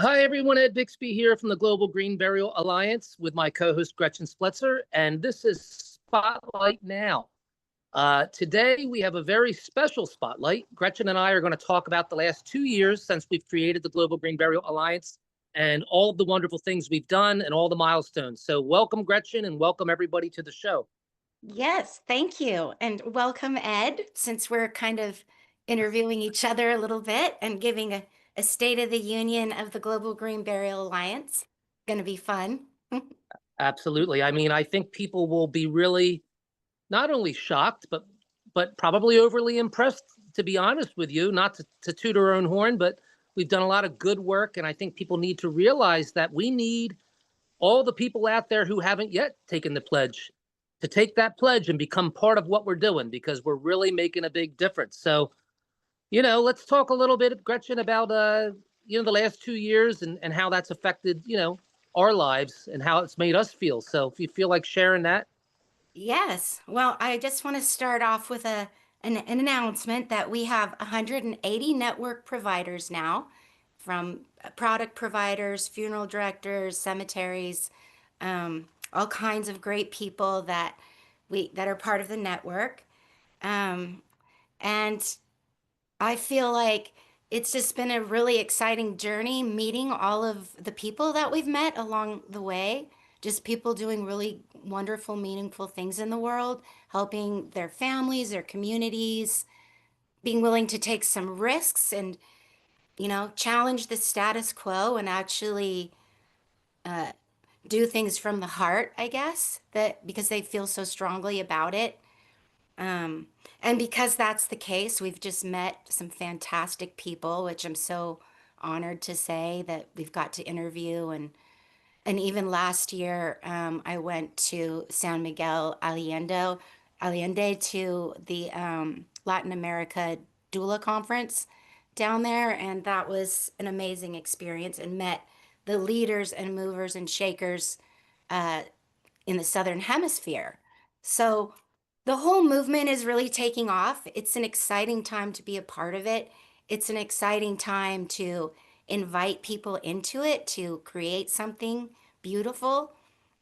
Hi, everyone. Ed Bixby here from the Global Green Burial Alliance with my co-host Gretchen Splitzer, and this is Spotlight Now. Today, we have a very special spotlight. Gretchen and I are going to talk about the last 2 years since we've created the Global Green Burial Alliance and all of the wonderful things we've done and all the milestones. So welcome, Gretchen, and welcome everybody to the show. Yes, thank you. And welcome, Ed, since we're kind of interviewing each other a little bit and giving a State of the Union of the Global Green Burial Alliance. Going to be fun. Absolutely. I mean, I think people will be really not only shocked, but probably overly impressed, to be honest with you, not to toot our own horn, but we've done a lot of good work. And I think people need to realize that we need all the people out there who haven't yet taken the pledge to take that pledge and become part of what we're doing, because we're really making a big difference. So, let's talk a little bit, Gretchen, about, the last 2 years and how that's affected, our lives and how it's made us feel. So if you feel like sharing that. Yes. Well, I just want to start off with an announcement that we have 180 network providers now, from product providers, funeral directors, cemeteries, all kinds of great people that are part of the network. Um, and I feel like it's just been a really exciting journey meeting all of the people that we've met along the way. Just people doing really wonderful, meaningful things in the world, helping their families, their communities, being willing to take some risks and, challenge the status quo and actually do things from the heart, I guess, that because they feel so strongly about it. Um, and because that's the case, we've just met some fantastic people, which I'm so honored to say that we've got to interview. And even last year, I went to San Miguel Allende to the Latin America doula conference down there, and that was an amazing experience. And met the leaders and movers and shakers uh, in the Southern Hemisphere. So the whole movement is really taking off. It's an exciting time to be a part of it. It's an exciting time to invite people into it, to create something beautiful,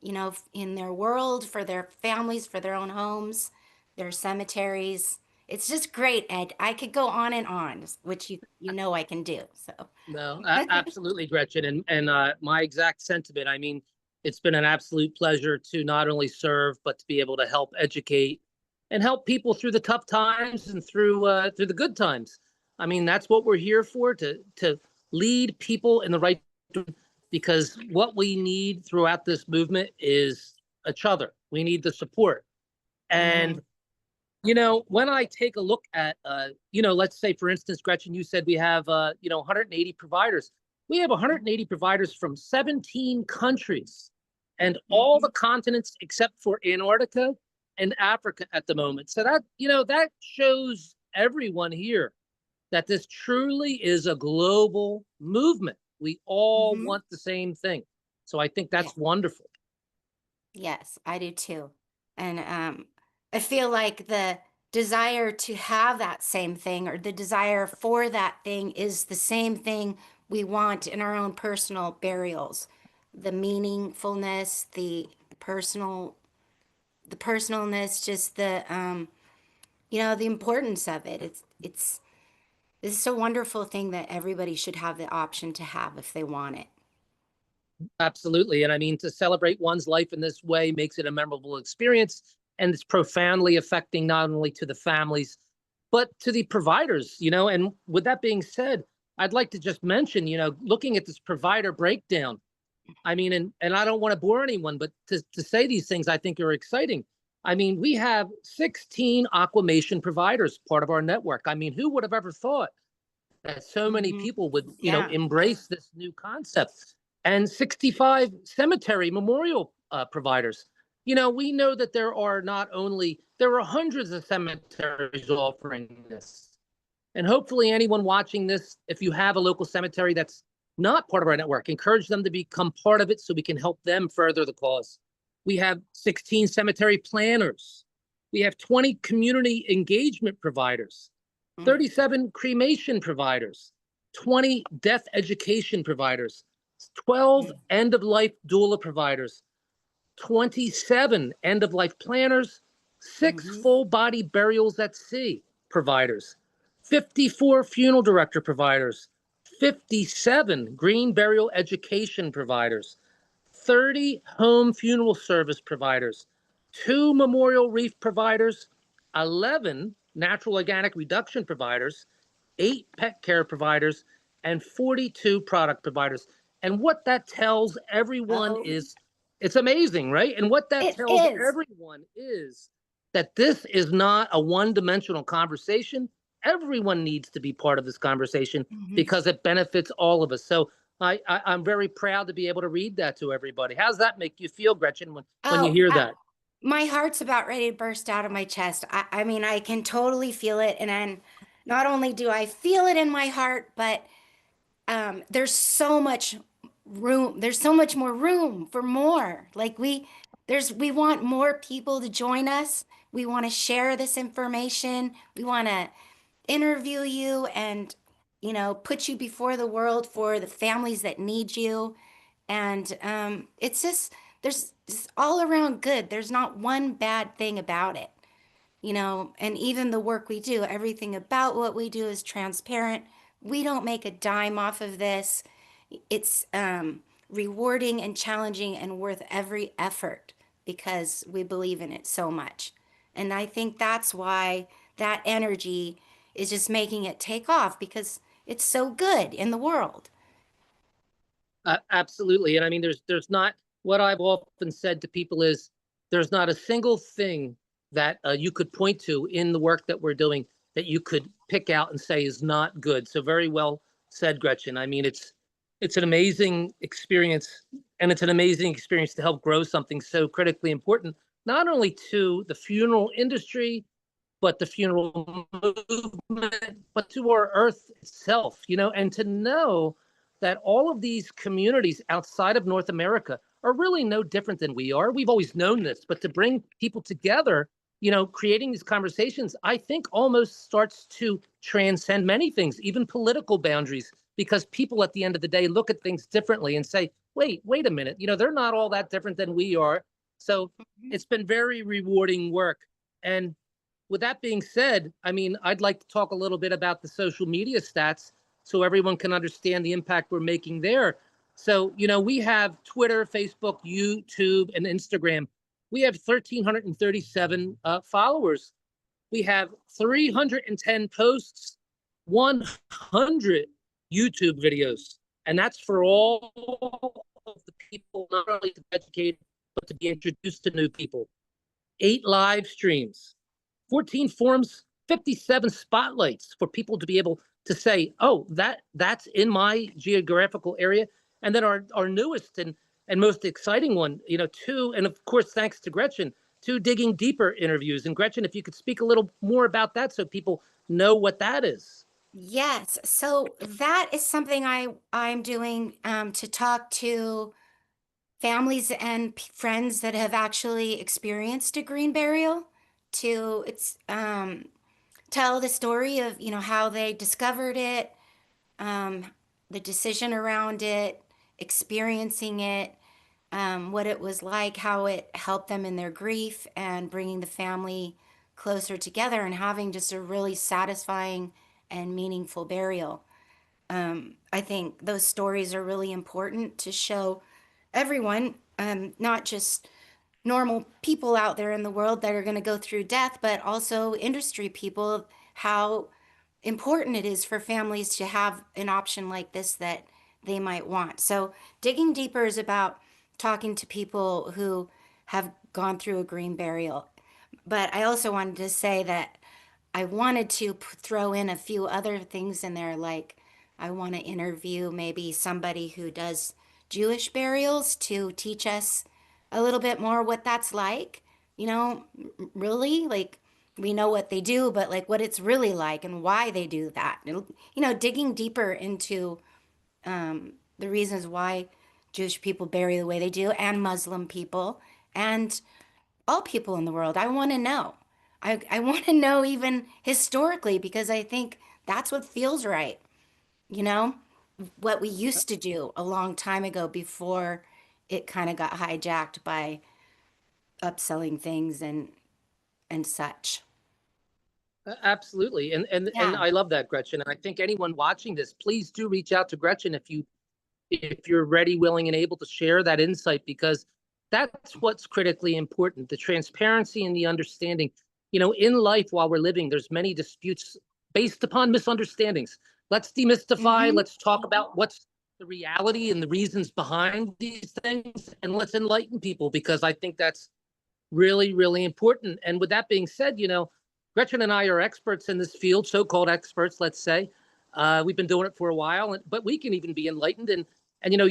in their world, for their families, for their own homes, their cemeteries. It's just great, Ed. I could go on, which you know I can do. So No, absolutely, Gretchen. And my exact sentiment. I mean, it's been an absolute pleasure to not only serve, but to be able to help educate and help people through the tough times and through the good times. I mean, that's what we're here for, to lead people in the right direction, because what we need throughout this movement is each other. We need the support. mm, And when I take a look at, let's say, for instance, Gretchen, you said we have, 180 providers. We have 180 providers from 17 countries and all the mhm. continents except for Antarctica and Africa at the moment. So that shows everyone here that this truly is a global movement. We all Mhm. want the same thing. So I think Yeah. that's wonderful. Yes, I do too. And I feel like the desire to have that same thing, or the desire for that thing, is the same thing we want in our own personal burials. The meaningfulness, personal, the personalness, just the importance of it. It's a wonderful thing that everybody should have the option to have if they want it. Absolutely. And I mean, to celebrate one's life in this way makes it a memorable experience. And it's profoundly affecting not only to the families, but to the providers. And with that being said, I'd like to just mention, looking at this provider breakdown. I mean, and I don't want to bore anyone, but to say these things I think are exciting. I mean, we have 16 aquamation providers part of our network. I mean, who would have ever thought that so many Hmm. people would, Yeah. embrace this new concept? And 65 cemetery memorial providers. We know that there are hundreds of cemeteries offering this. And hopefully anyone watching this, if you have a local cemetery that's not part of our network, encourage them to become part of it so we can help them further the cause. We have 16 cemetery planners. We have 20 community engagement providers, Mm. 37 cremation providers, 20 death education providers, 12 end of life doula providers, 27 end of life planners, 6 Mm-hmm. full body burials at sea providers, 54 funeral director providers, 57 green burial education providers, 30 home funeral service providers, 2 memorial reef providers, 11 natural organic reduction providers, 8 pet care providers, and 42 product providers. And what that tells everyone Oh, is it's amazing, right? And what that it tells is. everyone is that this is not a one dimensional conversation. Everyone needs to be part of this conversation Mhm. because it benefits all of us. So I'm very proud to be able to read that to everybody. How's that make you feel, Gretchen, when you Oh, hear that? my heart's about ready to burst out of my chest. I mean, I can totally feel it. And then not only do I feel it in my heart, but there's so much room. There's so much more room for more. Like we want more people to join us. We want to share this information. We want to interview you and, put you before the world for the families that need you. And it's just, there's just all around good. There's not one bad thing about it, and even the work we do, everything about what we do is transparent. We don't make a dime off of this. It's rewarding and challenging and worth every effort because we believe in it so much. And I think that's why that energy is just making it take off because it's so good in the world. Absolutely. And I mean, there's not what I've often said to people is there's not a single thing that you could point to in the work that we're doing that you could pick out and say is not good. So very well said, Gretchen. I mean, it's an amazing experience, and it's an amazing experience to help grow something so critically important, not only to the funeral industry, but the funeral movement, but to our earth itself, and to know that all of these communities outside of North America are really no different than we are. We've always known this, but to bring people together, creating these conversations, I think almost starts to transcend many things, even political boundaries, because people at the end of the day look at things differently and say, wait a minute, they're not all that different than we are. So it's been very rewarding work. And with that being said, I mean, I'd like to talk a little bit about the social media stats so everyone can understand the impact we're making there. So, we have Twitter, Facebook, YouTube, and Instagram. We have 1,337 followers. We have 310 posts, 100 YouTube videos. And that's for all of the people, not only to educate, but to be introduced to new people. 8 live streams, 14 forums, 57 spotlights for people to be able to say, oh, that's in my geographical area. And then our newest and most exciting one, 2, and of course, thanks to Gretchen, 2 digging deeper interviews. And Gretchen, if you could speak a little more about that so people know what that is. Yes, so that is something I'm doing to talk to families and friends that have actually experienced a green burial. To it's tell the story of how they discovered it, um, the decision around it, experiencing it, what it was like, how it helped them in their grief, and bringing the family closer together and having just a really satisfying and meaningful burial. I think those stories are really important to show everyone, not just normal people out there in the world that are going to go through death, but also industry people, how important it is for families to have an option like this that they might want. So, digging deeper is about talking to people who have gone through a green burial. But I also wanted to say that I wanted to throw in a few other things in there, like I want to interview maybe somebody who does Jewish burials to teach us a little bit more what that's like. Really, like we know what they do, but like what it's really like and why they do that. Digging deeper into the reasons why Jewish people bury the way they do, and Muslim people, and all people in the world. I want to know. I want to know even historically because I think that's what feels right. you know, what we used to do a long time ago before it kind of got hijacked by upselling things and such. Absolutely. And Yeah. I love that, Gretchen. And I think anyone watching this, please do reach out to Gretchen if you're ready, willing, and able to share that insight, because that's what's critically important, the transparency and the understanding. In life while we're living, there's many disputes based upon misunderstandings. Let's demystify, Mm-hmm. let's talk about what's the reality and the reasons behind these things, and let's enlighten people, because I think that's really, really important. And with that being said, Gretchen and I are experts in this field, so-called experts, let's say. We've been doing it for a while, but we can even be enlightened. And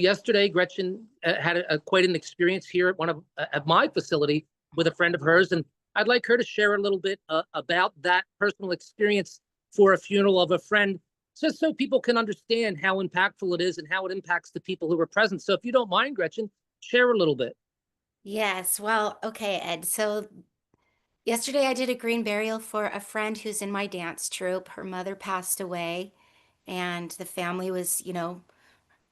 yesterday Gretchen had quite an experience here at one of at my facility with a friend of hers, and I'd like her to share a little bit about that personal experience for a funeral of a friend, just so people can understand how impactful it is and how it impacts the people who were present. So if you don't mind, Gretchen, share a little bit. Yes. Well, okay, Ed. So yesterday I did a green burial for a friend who's in my dance troupe. Her mother passed away, and the family was,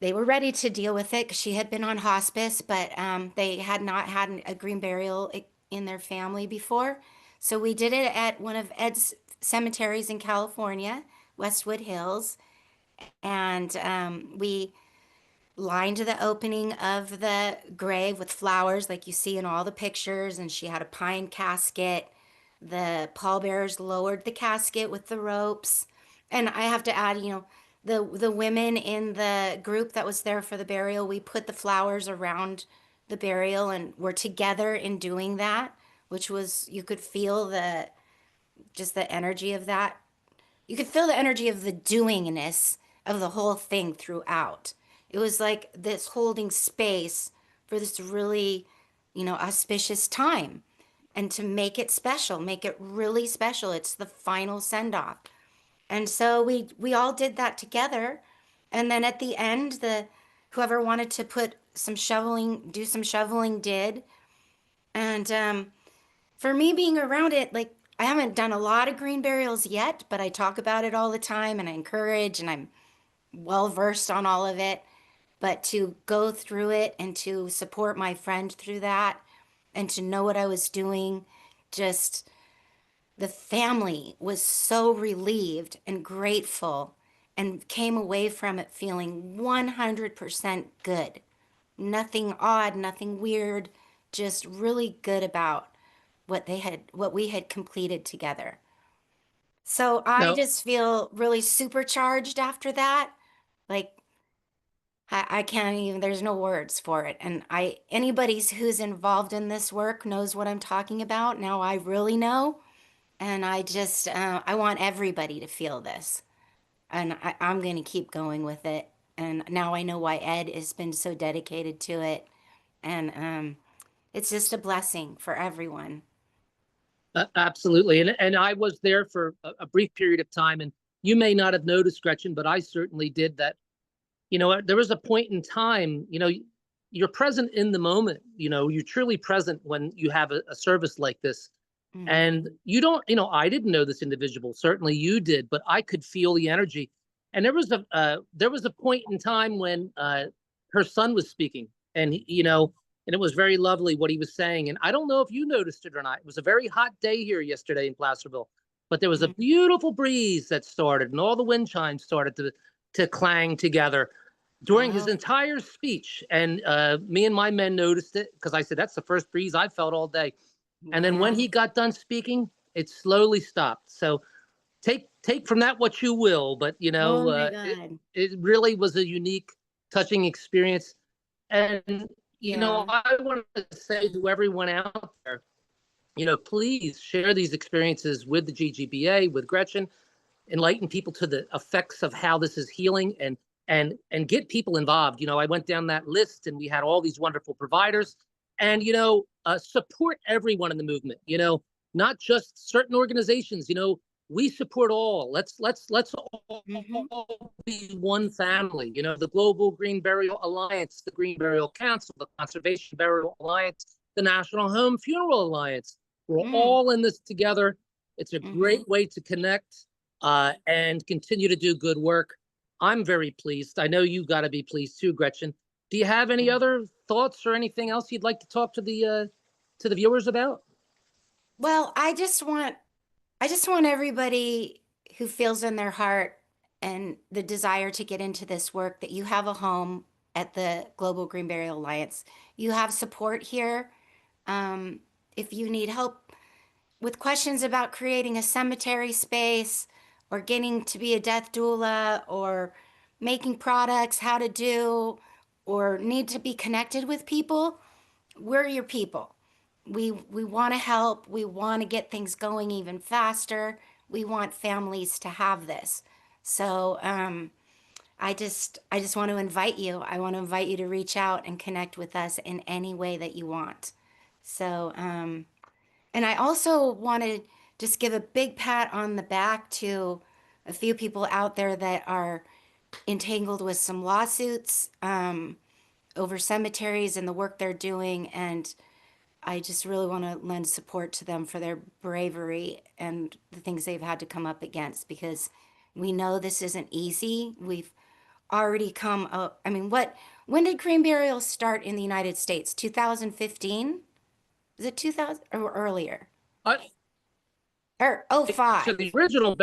they were ready to deal with it because she had been on hospice, but they had not had a green burial in their family before. So we did it at one of Ed's cemeteries in California, Westwood Hills, and we lined the opening of the grave with flowers like you see in all the pictures, and she had a pine casket. The pallbearers lowered the casket with the ropes. And I have to add, the women in the group that was there for the burial, we put the flowers around the burial and were together in doing that, which was, you could feel just the energy of that. You could feel the energy of the doingness of the whole thing throughout. It was like this holding space for this really, auspicious time. And to make it special, make it really special. It's the final send off. And so we all did that together. And then at the end, the whoever wanted to do some shoveling did. And for me being around it, like I haven't done a lot of green burials yet, but I talk about it all the time and I encourage and I'm well versed on all of it. But to go through it and to support my friend through that and to know what I was doing, just the family was so relieved and grateful and came away from it feeling 100% good. Nothing odd, nothing weird, just really good about what we had completed together. So I No, just feel really supercharged after that. Like I can't even, there's no words for it. And anybody who's involved in this work knows what I'm talking about. Now I really know. And I want everybody to feel this. And I'm going to keep going with it. And now I know why Ed has been so dedicated to it. And it's just a blessing for everyone. absolutely. And I was there for a brief period of time, and you may not have noticed, Gretchen, but I certainly did that. There was a point in time, you're present in the moment, you're truly present when you have a service like this. Hmm. And you don't, I didn't know this individual, certainly you did, but I could feel the energy. And there was a point in time when her son was speaking, and and it was very lovely what he was saying. And I don't know if you noticed it or not. It was a very hot day here yesterday in Placerville, but there was a Hmm. beautiful breeze that started, and all the wind chimes started to clang together during his Oh, entire speech. And me and my men noticed it, because I said, that's the first breeze I felt all day. And then when wow. he got done speaking, it slowly stopped. So take from that what you will, but Oh my it God. it really was a unique, touching experience. And Yeah. I want to say to everyone out there, please share these experiences with the GGBA, with Gretchen, enlighten people to the effects of how this is healing, and get people involved. I went down that list, and we had all these wonderful providers, and support everyone in the movement. Not just certain organizations. We support all. Let's Hmm. all be one family. The Global Green Burial Alliance, the Green Burial Council, the Conservation Burial Alliance, the National Home Funeral Alliance. We're Mm. all in this together. It's a Hmm. great way to connect and continue to do good work. I'm very pleased. I know you got to be pleased too, Gretchen. Do you have any Yeah. other thoughts or anything else you'd like to talk to the viewers about? Well, I just want everybody who feels in their heart and the desire to get into this work that you have a home at the Global Green Burial Alliance. You have support here. Um, if you need help with questions about creating a cemetery space or getting to be a death doula or making products, how to do, or need to be connected with people, we're your people. We want to help. We want to get things going even faster. We want families to have this. So I just want to invite you. I want to invite you to reach out and connect with us in any way that you want. So and I also want to just give a big pat on the back to a few people out there that are entangled with some lawsuits over cemeteries and the work they're doing. And I just really want to lend support to them for their bravery and the things they've had to come up against because we know this isn't easy. We've already come up. I mean, when did crane burials start in the United States? 2015? Is it 2000 or earlier? Uh, Or oh so five? the original,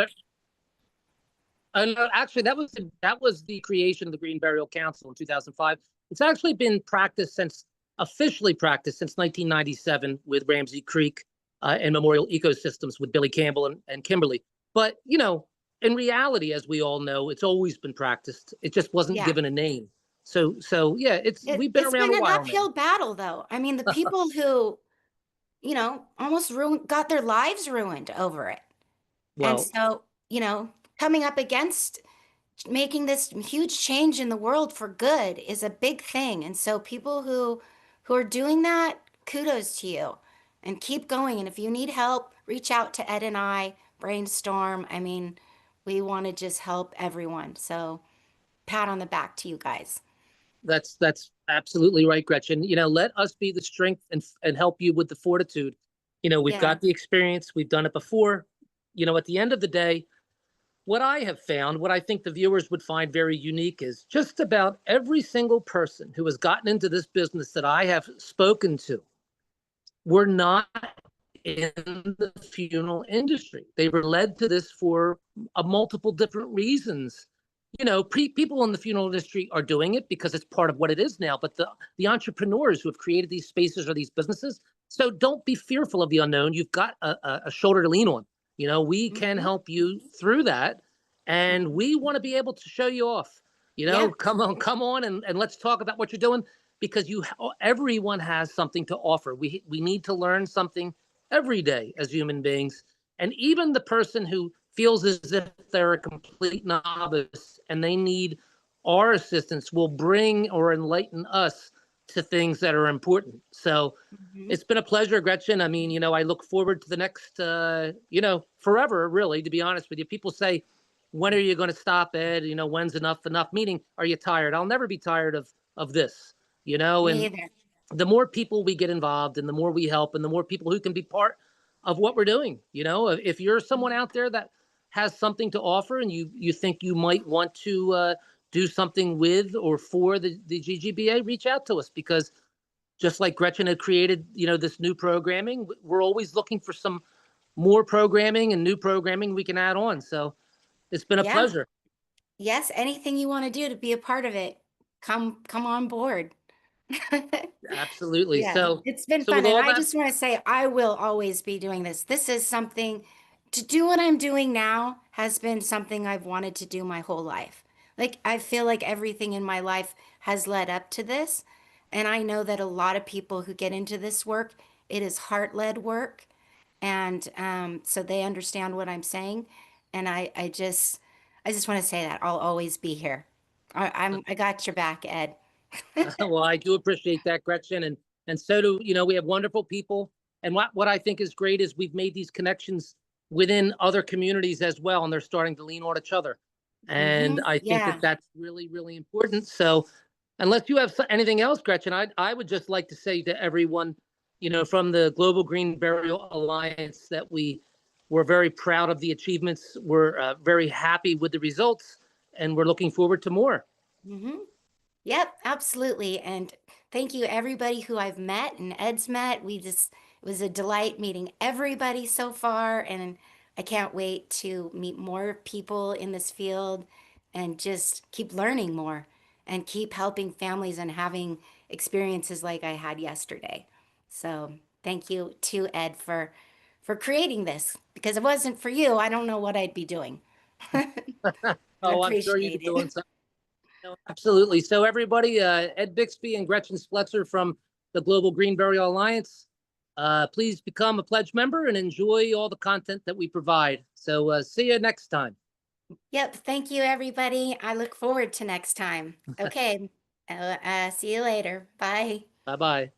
no, actually, that was the creation of the Green Burial Council in 2005. It's actually been practiced since officially practiced since 1997 with Ramsey Creek and Memorial Ecosystems with Billy Campbell and Kimberly. But in reality, as we all know, it's always been practiced. It just wasn't Yeah. given a name. So yeah, we've been It's around been a an while uphill battle, though. I mean, the people who, almost got their lives ruined over it. And Well, so, coming up against making this huge change in the world for good is a big thing. And so people who are doing that, kudos to you and keep going. And if you need help, reach out to Ed and I, brainstorm. I mean, we want to just help everyone. So pat on the back to you guys. that's absolutely right, Gretchen. Let us be the strength and help you with the fortitude. We've Yeah. got the experience, we've done it before. At the end of the day, what I have found, what I think the viewers would find very unique is just about every single person who has gotten into this business that I have spoken to were not in the funeral industry. They were led to this for multiple different reasons. People in the funeral industry are doing it because it's part of what it is now. But the entrepreneurs who have created these spaces or these businesses, so don't be fearful of the unknown. You've got a shoulder to lean on. We can Hmm. help you through that, and we want to be able to show you off. Yeah. Come on, and let's talk about what you're doing because everyone has something to offer. We need to learn something every day as human beings. And even the person who feels as if they're a complete novice and they need our assistance will bring or enlighten us to things that are important. So Hmm. it's been a pleasure, Gretchen. I mean, I look forward to the next, forever, really, to be honest with you. People say, when are you going to stop, Ed? When's enough? Meaning, are you tired? I'll never be tired of this, Me and either. the more people we get involved and the more we help and the more people who can be part of what we're doing. If you're someone out there that has something to offer and you think you might want to do something with or for the GGBA, reach out to us because just like Gretchen had created, this new programming, we're always looking for some more programming and new programming we can add on. So it's been a Yeah. pleasure. Yes. Anything you want to do to be a part of it, come on board. Absolutely. Yeah, So, it's been so fun. with And all I that, just want to say, I will always be doing this. This is something to do what I'm doing now has been something I've wanted to do my whole life. Like, I feel like everything in my life has led up to this. And I know that a lot of people who get into this work, it is heart-led work. And so they understand what I'm saying. And I just want to say that I'll always be here. I got your back, Ed. well, I do appreciate that, Gretchen, and so do we have wonderful people. And what I think is great is we've made these connections within other communities as well, and they're starting to lean on each other. And Hmm. I think that Yeah. that's really, really important. So, unless you have anything else, Gretchen, I would just like to say to everyone, from the Global Green Burial Alliance, that we're very proud of the achievements. We're very happy with the results, and we're looking forward to more. Hmm. Yep, absolutely. And thank you, everybody who I've met and Ed's met. It was a delight meeting everybody so far. And I can't wait to meet more people in this field and just keep learning more and keep helping families and having experiences like I had yesterday. So thank you to Ed for creating this, because if it wasn't for you, I don't know what I'd be doing. I Oh, I'm sure you'd be appreciate doing it. something. No, absolutely. So everybody, Ed Bixby and Gretchen Spletzer from the Global Green Burial Alliance, please become a pledge member and enjoy all the content that we provide. So see you next time. Yep. Thank you, everybody. I look forward to next time. Okay. See you later. Bye. Bye-bye.